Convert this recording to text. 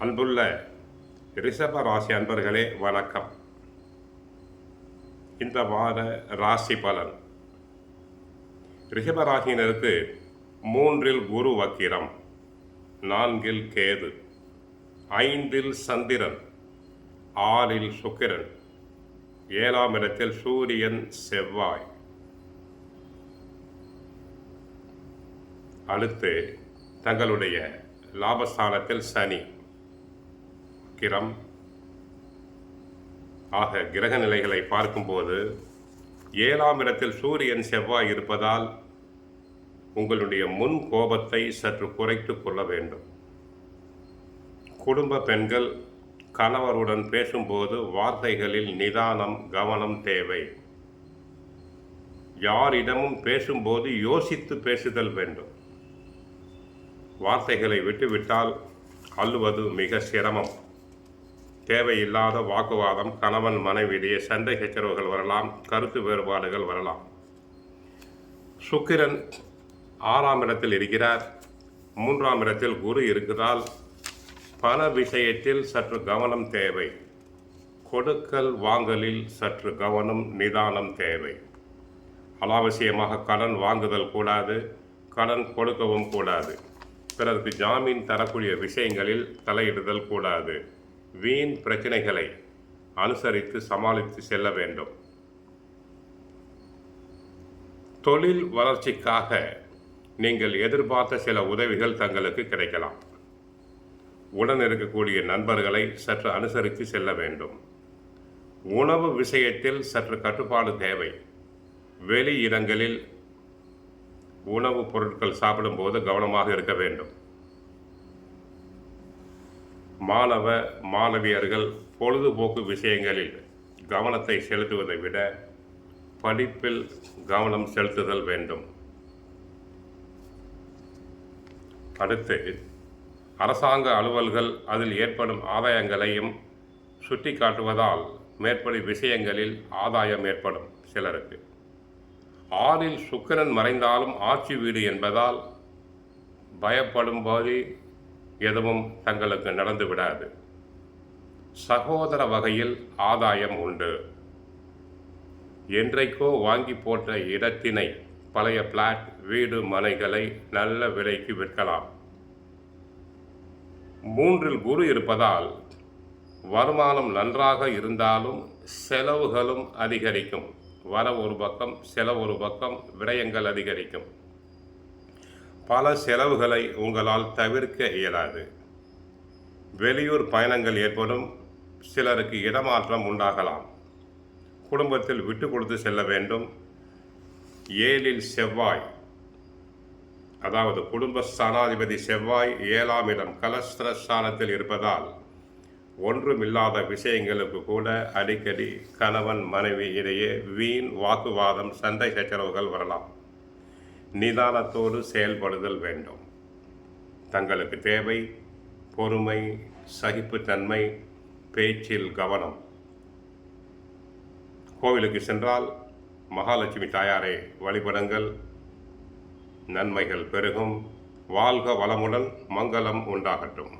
அன்புள்ள ரிஷப ராசி அன்பர்களே வணக்கம். இந்த வார ராசி பலன். ரிஷப ராசியினருக்கு 3இல் குரு வக்கிரம், 4இல் கேது, 5இல் சந்திரன், 6இல் சுக்கிரன், 7ஆம் இடத்தில் சூரியன் செவ்வாய். அடுத்து தங்களுடைய லாபஸ்தானத்தில் சனி கிரம். ஆக கிரக நிலைகளை பார்க்கும்போது 7ஆம் இடத்தில் சூரியன் செவ்வாய் இருப்பதால் உங்களுடைய முன் கோபத்தை சற்று குறைத்து கொள்ள வேண்டும். குடும்ப பெண்கள் கணவருடன் பேசும்போது வார்த்தைகளில் நிதானம், கவனம் தேவை. யாரிடமும் பேசும்போது யோசித்து பேசுதல் வேண்டும். வார்த்தைகளை விட்டுவிட்டால் அள்ளுவது மிக சிரமம். தேவையில்லாத வாக்குவாதம், கணவன் மனைவியிடையே சண்டை சச்சரவுகள் வரலாம், கருத்து வேறுபாடுகள் வரலாம். சுக்கிரன் 6ஆம் இடத்தில் இருக்கிறார், 3ஆம் இடத்தில் குரு இருக்கிறால் பண விஷயத்தில் சற்று கவனம் தேவை. கொடுக்கல் வாங்கலில் சற்று கவனம், நிதானம் தேவை. அனாவசியமாக கடன் வாங்குதல் கூடாது, கடன் கொடுக்கவும் கூடாது. பிறருக்கு ஜாமீன் தரக்கூடிய விஷயங்களில் தலையிடுதல் கூடாது. வீண் பிரச்சனைகளை அனுசரித்து சமாளித்து செல்ல வேண்டும். தொழில் வளர்ச்சிக்காக நீங்கள் எதிர்பார்த்த சில உதவிகள் தங்களுக்கு கிடைக்கலாம். உடன் இருக்கக்கூடிய நண்பர்களை சற்று அனுசரித்து செல்ல வேண்டும். உணவு விஷயத்தில் சற்று கட்டுப்பாடு தேவை. வெளி இடங்களில் உணவுப் பொருட்கள் சாப்பிடும்போது கவனமாக இருக்க வேண்டும். மாணவ மாணவியர்கள் பொழுதுபோக்கு விஷயங்களில் கவனத்தை செலுத்துவதை விட படிப்பில் கவனம் செலுத்துதல் வேண்டும். அடுத்து அரசாங்க அலுவல்கள் அதில் ஏற்படும் ஆதாயங்களையும் சுட்டி காட்டுவதால் மேற்படி விஷயங்களில் ஆதாயம் ஏற்படும் சிலருக்கு. 6இல் சுக்கிரன் மறைந்தாலும் ஆட்சி வீடு என்பதால் பயப்படும்போது எதுவும் தங்களுக்கு நடந்து விடாது. சகோதர வகையில் ஆதாயம் உண்டு. என்றைக்கோ வாங்கி போட்ட இடத்தினை, பழைய பிளாட், வீடு, மனைகளை நல்ல விலைக்கு விற்கலாம். 3இல் குரு இருப்பதால் வருமானம் நன்றாக இருந்தாலும் செலவுகளும் அதிகரிக்கும். வர ஒரு பக்கம், செலவு ஒரு பக்கம், விரயங்கள் அதிகரிக்கும். பல செலவுகளை உங்களால் தவிர்க்க இயலாது. வெளியூர் பயணங்கள் ஏற்படும். சிலருக்கு இடமாற்றம் உண்டாகலாம். குடும்பத்தில் விட்டு கொடுத்து செல்ல வேண்டும். 7இல் செவ்வாய், அதாவது குடும்ப ஸ்தானாதிபதி செவ்வாய் 7ஆம் இடம் கலஸ்திரஸ்தானத்தில் இருப்பதால் ஒன்றுமில்லாத விஷயங்களுக்கு கூட அடிக்கடி கணவன் மனைவி இடையே வீண் வாக்குவாதம், சண்டை சச்சரவுகள் வரலாம். நிதானத்தோடு செயல்படுதல் வேண்டும். தங்களுக்கு தேவை பொறுமை, சகிப்புத்தன்மை, பேச்சில் கவனம். கோவிலுக்கு சென்றால் மகாலட்சுமி தாயாரை வழிபடுங்கள். நன்மைகள் பெருகும். வாழ்க வளமுடன், மங்களம் உண்டாகட்டும்.